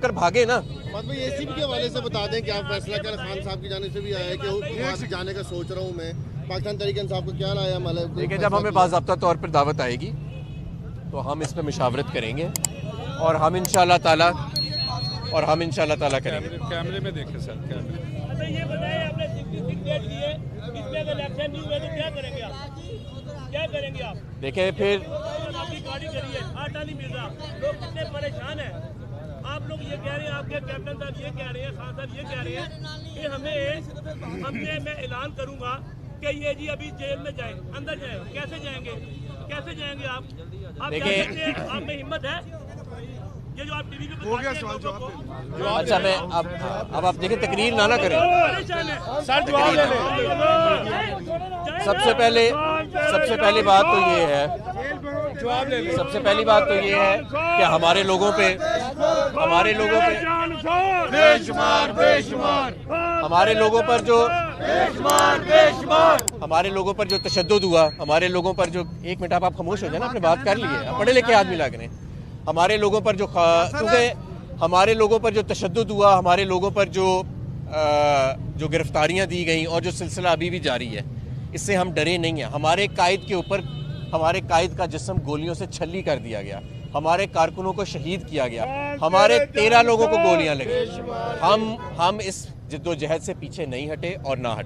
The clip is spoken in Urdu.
کر بھاگے نا۔ مطلب ACP کے حوالے سے بتا دیں کہ آپ فیصلہ کر خان صاحب کی جانب سے بھی آیا ہے کہ وہاں سے جانے کا سوچ رہا ہوں میں، پاکستان تحریک انصاف کو کیا لایا مطلب؟ دیکھیں جب ہمیں باضابطہ طور پر دعوت آئے گی تو ہم اس پہ مشاورت کریں گے اور ہم انشاءاللہ تعالیٰ کریں گے۔ کیمرے میں دیکھیں سر، کیمرے میں۔ یہ بتائیں آپ نے 66 ڈیٹ دی ہے، اس میں اگر الیکشن نہیں ہوئے تو کیا کریں گے آپ؟ کیا کریں گے آپ؟ دیکھیں پھر آپ کی گاڑی کری ہے، آٹا نہیں مل رہا، لوگ کتنے پریشان ہیں۔ آپ لوگ یہ کہہ رہے ہیں، آپ کے کیپٹن صاحب یہ کہہ رہے ہیں، خان صاحب یہ کہہ رہے ہیں کہ میں اعلان کروں گا کہ یہ جی ابھی جیل میں جائیں، اندر جائیں۔ کیسے جائیں گے؟ کیسے جائیں گے آپ؟ دیکھیں آپ میں ہمت ہے؟ یہ جو آپ ٹی وی پہ بتاتے ہیں لوگوں کو، اچھا میں اب آپ دیکھیں تقریر نہ کریں۔ پریشان ہے۔ سر جواب دے لیں۔ سب سے پہلی بات تو یہ ہے کہ ہمارے لوگوں پہ جو تشدد ہوا، ہمارے لوگوں پر جو، ایک منٹ آپ خاموش ہو جائیں نا، آپ نے بات کر لی ہے، پڑھے لکھے آدمی لگ رہے ہیں۔ ہمارے لوگوں پر جو تشدد ہوا، ہمارے لوگوں پر جو گرفتاریاں دی گئیں اور جو سلسلہ ابھی بھی جاری ہے، اس سے ہم ڈرے نہیں ہیں۔ ہمارے قائد کا جسم گولیوں سے چھلی کر دیا گیا، ہمارے کارکنوں کو شہید کیا گیا، ہمارے 13 لوگوں کو گولیاں لگیں۔ ہم اس جد و جہد سے پیچھے نہیں ہٹے اور نہ ہٹیں۔